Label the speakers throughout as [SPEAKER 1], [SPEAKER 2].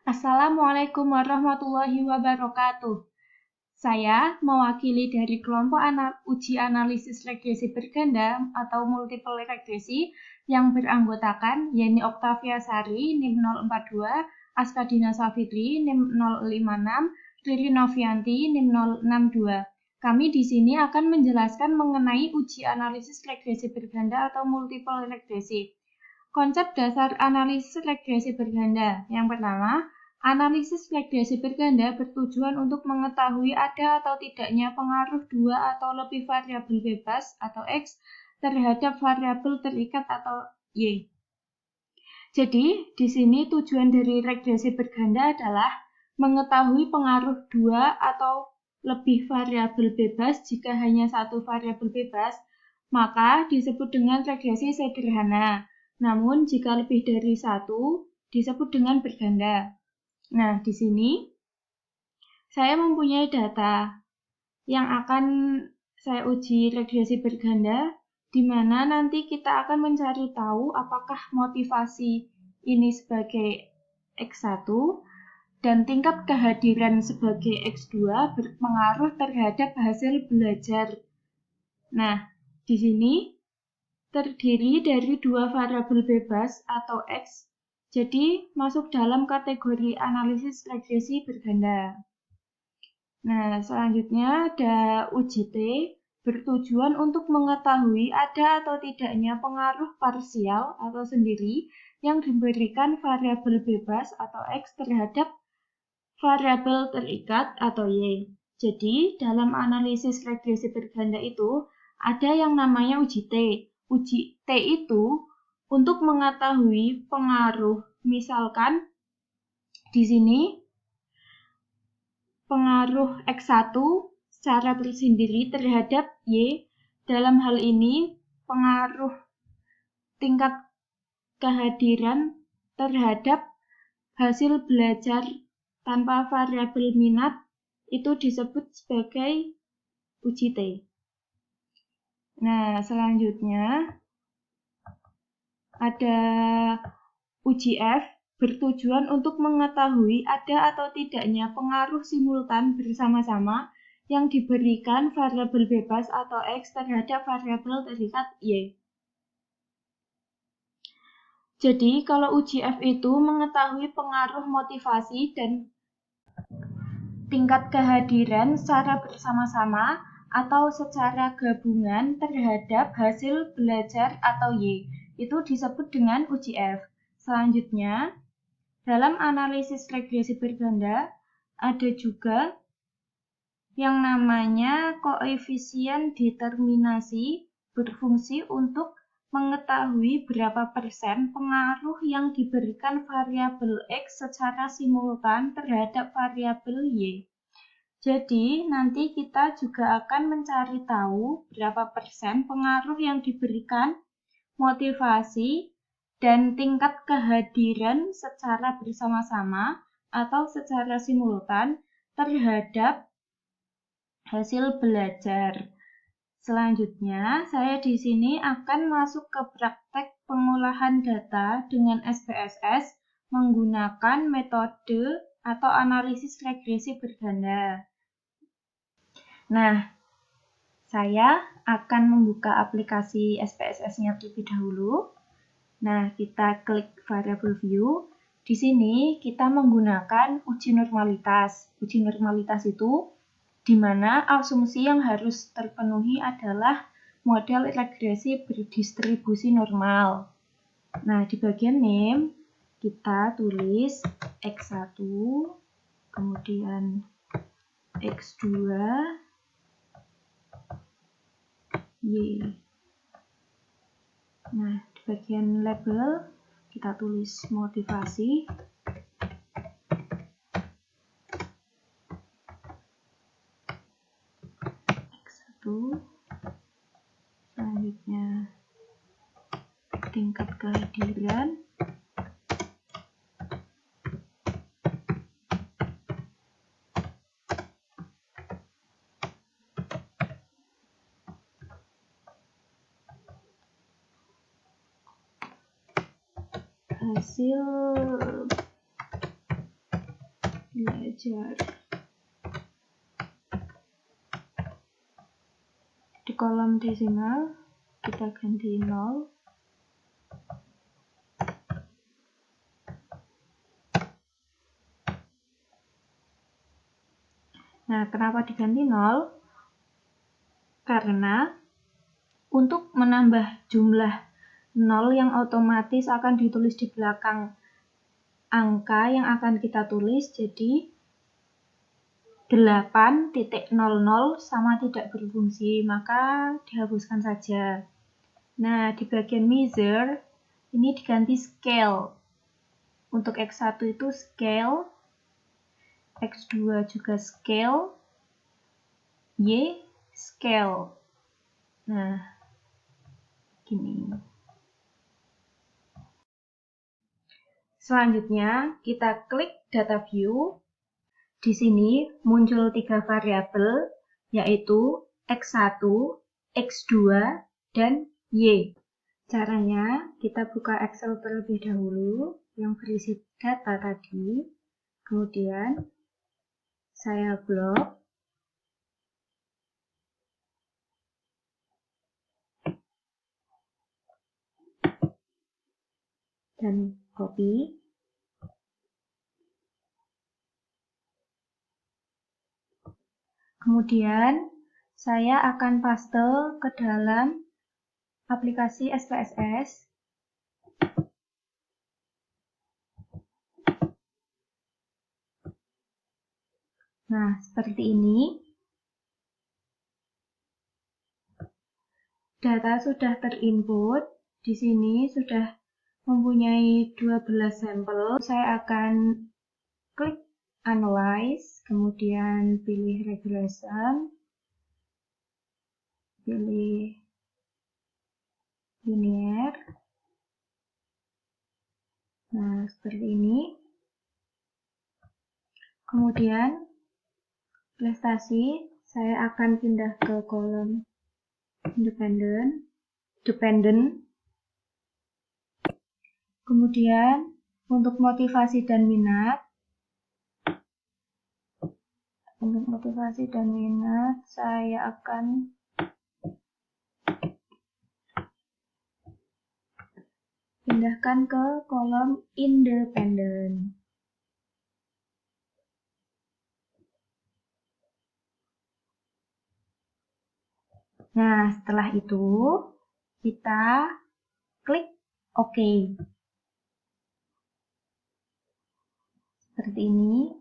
[SPEAKER 1] Assalamualaikum warahmatullahi wabarakatuh. Saya mewakili dari kelompok uji analisis regresi berganda atau multiple regresi yang beranggotakan Yeni Oktavia Sari, NIM 042, Askadina Safitri, NIM 056, Riri Novianti, NIM 062. Kami di sini akan menjelaskan mengenai uji analisis regresi berganda atau multiple regresi. Konsep dasar analisis regresi berganda. Yang pertama, analisis regresi berganda bertujuan untuk mengetahui ada atau tidaknya pengaruh dua atau lebih variabel bebas atau X terhadap variabel terikat atau Y. Jadi, di sini tujuan dari regresi berganda adalah mengetahui pengaruh dua atau lebih variabel bebas. Jika hanya satu variabel bebas, maka disebut dengan regresi sederhana. Namun, jika lebih dari satu, disebut dengan berganda. Nah, di sini saya mempunyai data yang akan saya uji regresi berganda, di mana nanti kita akan mencari tahu apakah motivasi ini sebagai X1 dan tingkat kehadiran sebagai X2 berpengaruh terhadap hasil belajar. Nah, di sini terdiri dari dua variabel bebas atau X, jadi masuk dalam kategori analisis regresi berganda. Nah, selanjutnya ada uji T bertujuan untuk mengetahui ada atau tidaknya pengaruh parsial atau sendiri yang diberikan variabel bebas atau X terhadap variabel terikat atau Y. Jadi, dalam analisis regresi berganda itu ada yang namanya uji T. Uji T itu untuk mengetahui pengaruh, misalkan di sini pengaruh X1 secara tersendiri terhadap Y. Dalam hal ini, pengaruh tingkat kehadiran terhadap hasil belajar tanpa variabel minat itu disebut sebagai uji T. Nah, selanjutnya ada uji F bertujuan untuk mengetahui ada atau tidaknya pengaruh simultan bersama-sama yang diberikan variabel bebas atau X terhadap variabel terikat Y. Jadi, kalau uji F itu mengetahui pengaruh motivasi dan tingkat kehadiran secara bersama-sama atau secara gabungan terhadap hasil belajar atau Y. Itu disebut dengan uji F. Selanjutnya, dalam analisis regresi berganda, ada juga yang namanya koefisien determinasi berfungsi untuk mengetahui berapa persen pengaruh yang diberikan variabel X secara simultan terhadap variabel Y. Jadi, nanti kita juga akan mencari tahu berapa persen pengaruh yang diberikan motivasi dan tingkat kehadiran secara bersama-sama atau secara simultan terhadap hasil belajar. Selanjutnya, saya di sini akan masuk ke praktek pengolahan data dengan SPSS menggunakan metode atau analisis regresi berganda. Nah, saya akan membuka aplikasi SPSS-nya terlebih dahulu. Nah, kita klik variable view. Di sini kita menggunakan uji normalitas. Uji normalitas itu di mana asumsi yang harus terpenuhi adalah model regresi berdistribusi normal. Nah, di bagian name kita tulis X1, kemudian X2, Y. Nah, di bagian label kita tulis motivasi. X1. Selanjutnya tingkat kehadiran. Hasil belajar. Di kolom desimal kita ganti 0. Nah, kenapa diganti 0? Karena untuk menambah jumlah 0 yang otomatis akan ditulis di belakang angka yang akan kita tulis, jadi 8.00 sama tidak berfungsi, maka dihapuskan saja. Nah, di bagian measure, ini diganti scale. Untuk X1 itu scale, X2 juga scale, Y scale. Nah, gini. Selanjutnya, kita klik data view. Di sini muncul 3 variabel, yaitu X1, X2, dan Y. Caranya, kita buka Excel terlebih dahulu yang berisi data tadi. Kemudian, saya blok. Dan copy. Kemudian, saya akan paste ke dalam aplikasi SPSS. Nah, seperti ini. Data sudah terinput. Di sini sudah mempunyai 12 sampel. Saya akan klik Analyze, kemudian pilih Regression, pilih Linear. Nah, seperti ini. Kemudian, prestasi, saya akan pindah ke kolom Dependent. Kemudian, untuk motivasi dan minat, saya akan pindahkan ke kolom Independent. Nah, setelah itu, kita klik OK. Seperti ini.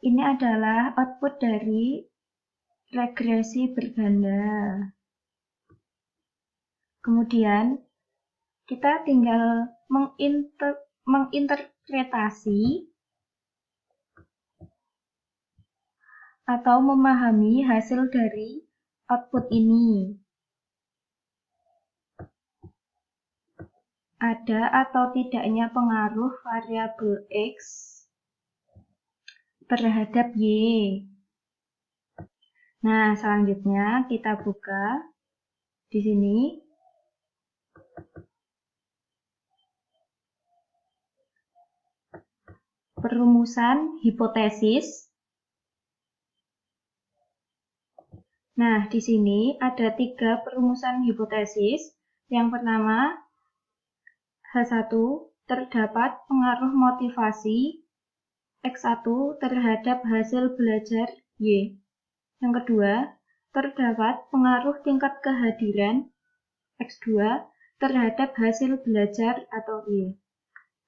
[SPEAKER 1] Ini adalah output dari regresi berganda. Kemudian, kita tinggal menginterpretasi atau memahami hasil dari output ini. Ada atau tidaknya pengaruh variabel X terhadap Y. Nah, selanjutnya kita buka di sini. Perumusan hipotesis. Nah, di sini ada 3 perumusan hipotesis. Yang pertama, H1 terdapat pengaruh motivasi X1 terhadap hasil belajar Y. Yang kedua, terdapat pengaruh tingkat kehadiran X2 terhadap hasil belajar atau Y.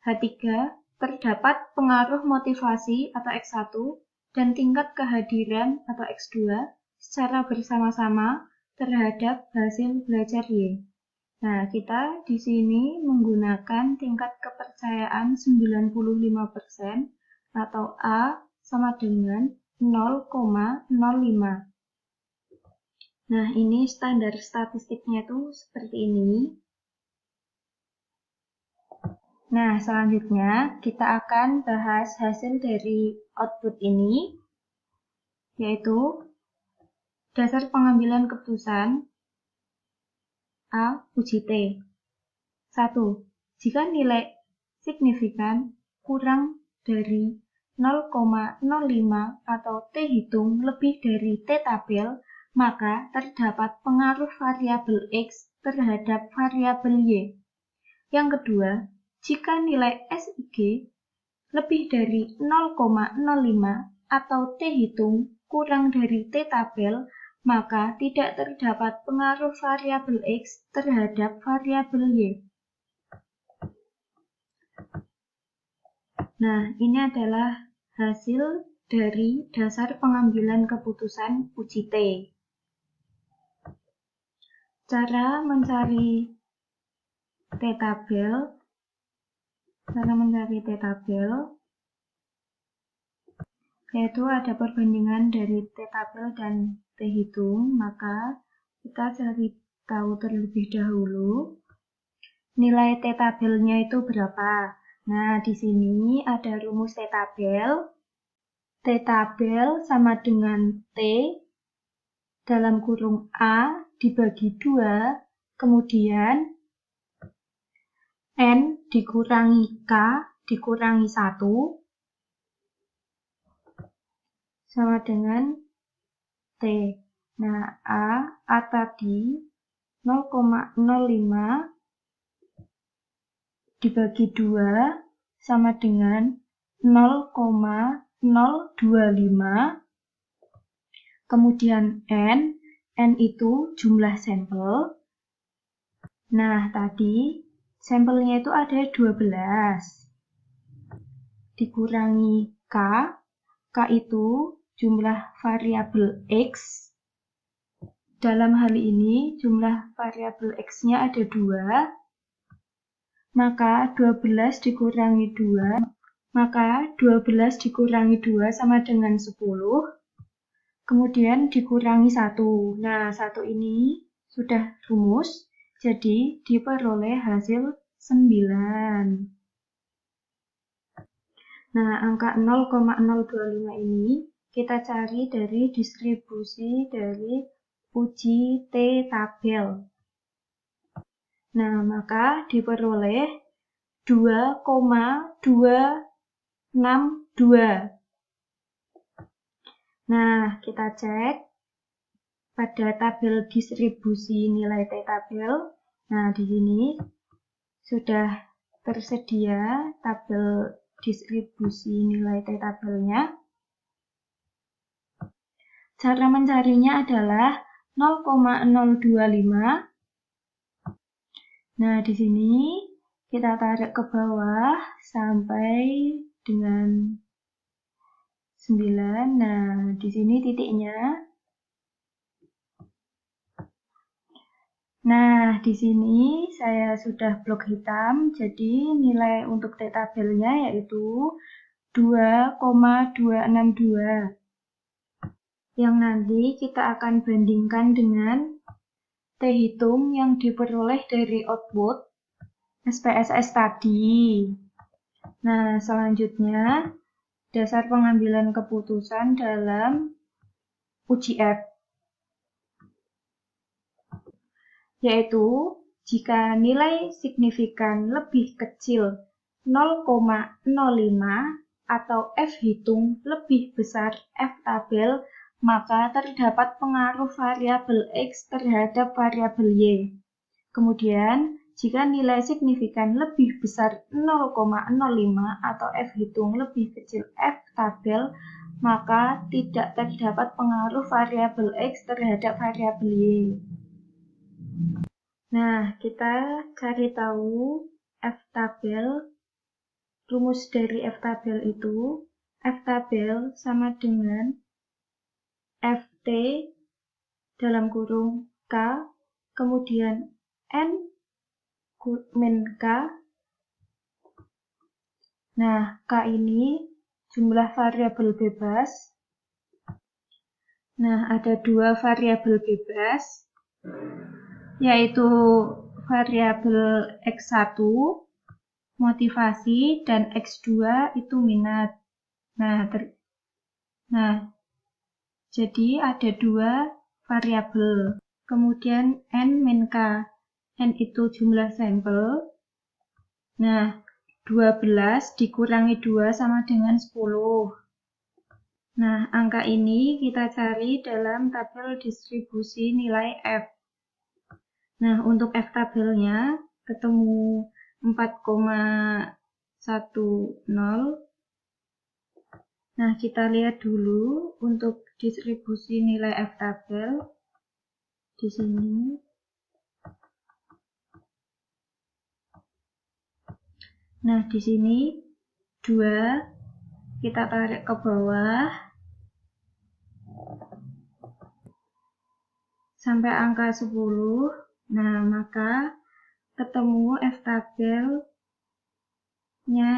[SPEAKER 1] H3, terdapat pengaruh motivasi atau X1 dan tingkat kehadiran atau X2 secara bersama-sama terhadap hasil belajar Y. Nah, kita di sini menggunakan tingkat kepercayaan 95% atau A sama dengan 0,05. Nah, ini standar statistiknya itu seperti ini. Nah, selanjutnya kita akan bahas hasil dari output ini, yaitu dasar pengambilan keputusan A. Uji T. 1. Jika nilai signifikan kurang dari 0,05 atau T hitung lebih dari T tabel, maka terdapat pengaruh variabel X terhadap variabel Y. Yang kedua, jika nilai SIG lebih dari 0,05 atau T hitung kurang dari T tabel, maka tidak terdapat pengaruh variabel X terhadap variabel Y. Nah, ini adalah hasil dari dasar pengambilan keputusan uji T. Cara mencari T tabel, yaitu ada perbandingan dari T tabel dan T hitung, maka kita cari tahu terlebih dahulu nilai T tabelnya itu berapa. Nah, di sini ada rumus T tabel. T tabel sama dengan T dalam kurung A dibagi 2, kemudian N dikurangi K dikurangi 1 sama dengan T. Nah, A tadi 0,05 dibagi 2 sama dengan 0,025. Kemudian N itu jumlah sampel. Nah, tadi sampelnya itu ada 12. Dikurangi K itu jumlah variabel X. Dalam hal ini jumlah variabel X-nya ada 2. Maka 12 dikurangi 2 sama dengan 10. Kemudian dikurangi 1. Nah, 1 ini sudah rumus, jadi diperoleh hasil 9. Nah, angka 0,025 ini kita cari dari distribusi dari uji T tabel. Nah, maka diperoleh 2,262. Nah, kita cek pada tabel distribusi nilai T tabel. Nah, di sini sudah tersedia tabel distribusi nilai T tabelnya. Cara mencarinya adalah 0,025. Nah, di sini kita tarik ke bawah sampai dengan 9. Nah, di sini titiknya. Nah, di sini saya sudah blok hitam, jadi nilai untuk T tabelnya yaitu 2,262. Yang nanti kita akan bandingkan dengan T hitung yang diperoleh dari output SPSS tadi. Nah, selanjutnya dasar pengambilan keputusan dalam uji F, yaitu jika nilai signifikan lebih kecil 0,05 atau F hitung lebih besar F tabel, maka terdapat pengaruh variabel X terhadap variabel Y. Kemudian, jika nilai signifikan lebih besar 0,05 atau F hitung lebih kecil F tabel, maka tidak terdapat pengaruh variabel X terhadap variabel Y. Nah, kita cari tahu F tabel. Rumus dari F tabel itu, F tabel sama dengan FT dalam kurung K, kemudian N min K. Nah, K ini jumlah variabel bebas. Nah, ada 2 variabel bebas, yaitu variabel X1 motivasi dan X2 itu minat. Nah, jadi ada 2 variabel. Kemudian N min K. N itu jumlah sampel. Nah, 12 dikurangi 2 sama dengan 10. Nah, angka ini kita cari dalam tabel distribusi nilai F. Nah, untuk F tabelnya ketemu 4,10. Nah, kita lihat dulu untuk distribusi nilai F tabel di sini. Nah, di sini 2 kita tarik ke bawah sampai angka 10. Nah, maka ketemu F tabelnya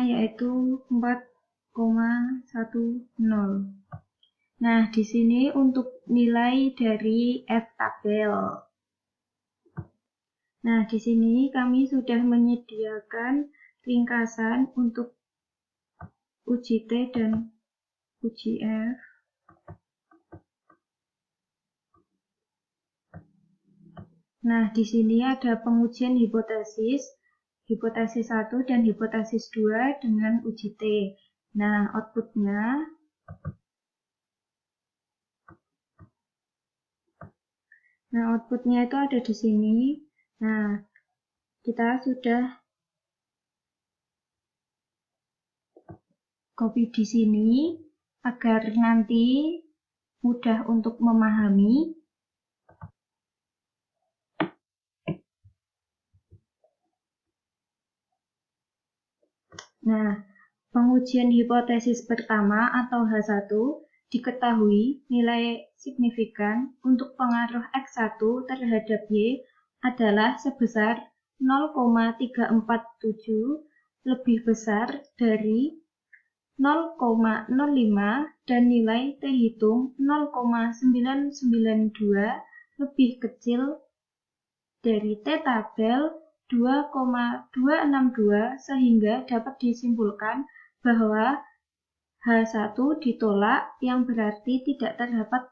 [SPEAKER 1] yaitu 4,10. Nah, di sini untuk nilai dari F tabel. Nah, di sini kami sudah menyediakan ringkasan untuk uji T dan uji F. Nah, di sini ada pengujian hipotesis 1 dan hipotesis 2 dengan uji T. Nah, outputnya itu ada di sini. Nah, kita sudah copy di sini agar nanti mudah untuk memahami. Nah, pengujian hipotesis pertama atau H1 diketahui nilai signifikan untuk pengaruh X1 terhadap Y adalah sebesar 0,347 lebih besar dari 0,05 dan nilai T hitung 0,992 lebih kecil dari T tabel 2,262 sehingga dapat disimpulkan bahwa H1 ditolak yang berarti tidak terdapat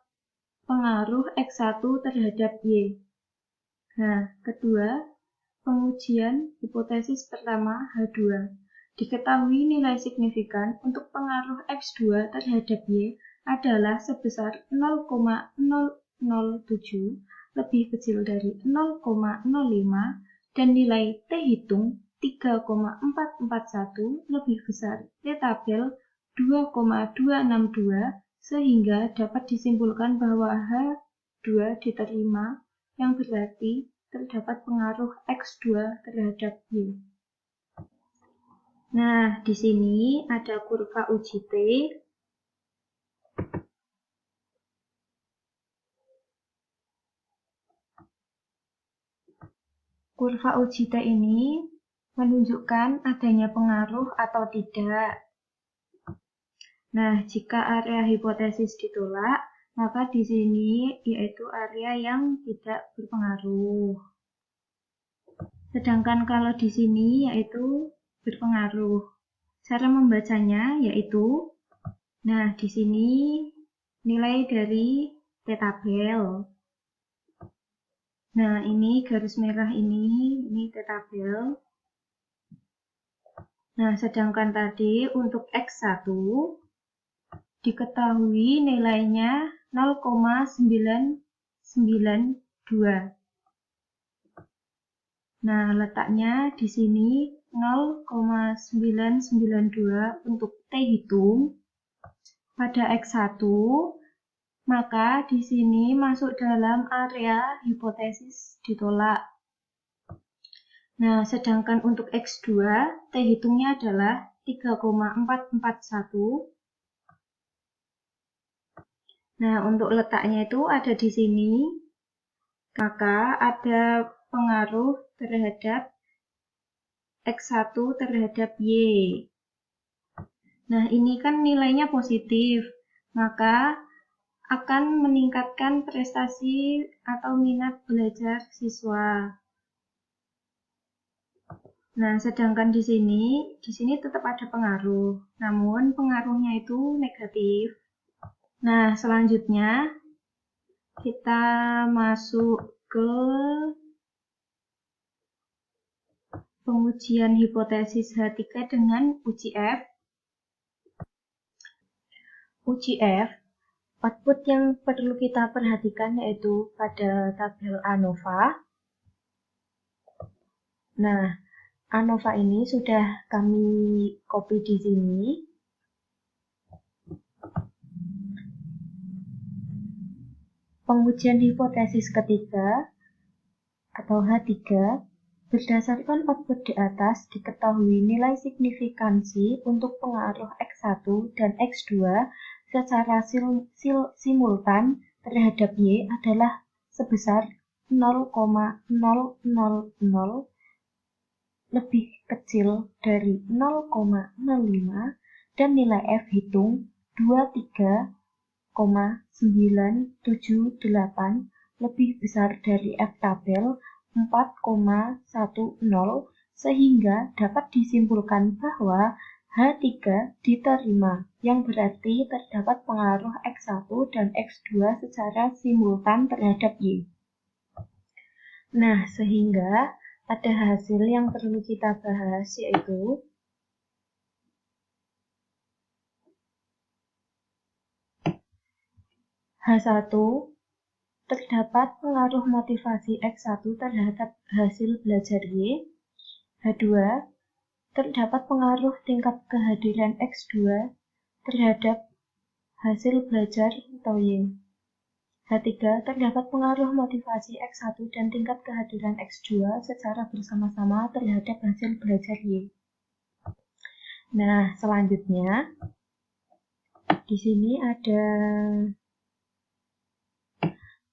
[SPEAKER 1] pengaruh X1 terhadap Y. Nah, kedua, pengujian hipotesis pertama H2. Diketahui nilai signifikan untuk pengaruh X2 terhadap Y adalah sebesar 0,007 lebih kecil dari 0,05 dan nilai T hitung 3,441 lebih besar T tabel 2,262 sehingga dapat disimpulkan bahwa H2 diterima yang berarti terdapat pengaruh X2 terhadap Y. Nah, di sini ada kurva uji T. Kurva uji T ini menunjukkan adanya pengaruh atau tidak. Nah, jika area hipotesis ditolak, maka di sini yaitu area yang tidak berpengaruh. Sedangkan kalau di sini yaitu berpengaruh. Cara membacanya yaitu, nah di sini nilai dari T tabel. Nah ini garis merah ini T tabel. Nah sedangkan tadi untuk X1 diketahui nilainya 0,992. Nah, letaknya di sini 0,992 untuk T hitung pada X1, maka di sini masuk dalam area hipotesis ditolak. Nah, sedangkan untuk X2, T hitungnya adalah 3,441. Nah, untuk letaknya itu ada di sini, maka ada pengaruh terhadap X1 terhadap Y. Nah, ini kan nilainya positif, maka akan meningkatkan prestasi atau minat belajar siswa. Nah, sedangkan di sini tetap ada pengaruh, namun pengaruhnya itu negatif. Nah, selanjutnya kita masuk ke pengujian hipotesis H3 dengan uji F. Uji F, output yang perlu kita perhatikan yaitu pada tabel ANOVA. Nah, ANOVA ini sudah kami copy di sini. Pengujian hipotesis ketiga atau H3, berdasarkan output di atas diketahui nilai signifikansi untuk pengaruh X1 dan X2 secara simultan terhadap Y adalah sebesar 0,000 lebih kecil dari 0,05 dan nilai F hitung 23,978 lebih besar dari F tabel 4,10 sehingga dapat disimpulkan bahwa H3 diterima, yang berarti terdapat pengaruh X1 dan X2 secara simultan terhadap Y. Nah, sehingga ada hasil yang perlu kita bahas, yaitu H1, terdapat pengaruh motivasi X1 terhadap hasil belajar Y. H2, terdapat pengaruh tingkat kehadiran X2 terhadap hasil belajar atau Y. H3, terdapat pengaruh motivasi X1 dan tingkat kehadiran X2 secara bersama-sama terhadap hasil belajar Y. Nah, selanjutnya di sini ada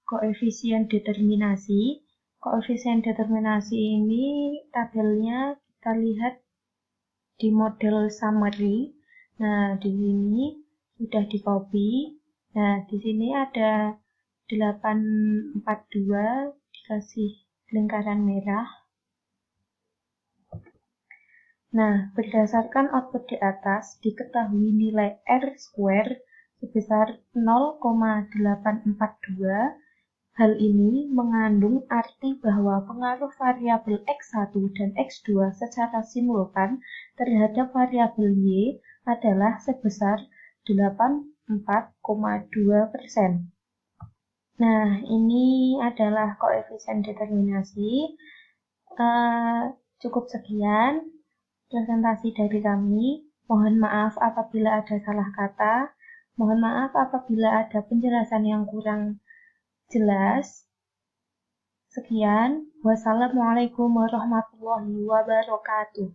[SPEAKER 1] koefisien determinasi. Koefisien determinasi ini tabelnya kita lihat di model summary. Nah, di sini sudah di-copy. Nah, di sini ada 842 dikasih lingkaran merah. Nah, berdasarkan output di atas diketahui nilai R² sebesar 0,842. Hal ini mengandung arti bahwa pengaruh variabel X1 dan X2 secara simultan terhadap variabel Y adalah sebesar 84,2%. Nah, ini adalah koefisien determinasi. Cukup sekian presentasi dari kami. Mohon maaf apabila ada salah kata. Mohon maaf apabila ada penjelasan yang kurang jelas. Sekian. Wassalamualaikum warahmatullahi wabarakatuh.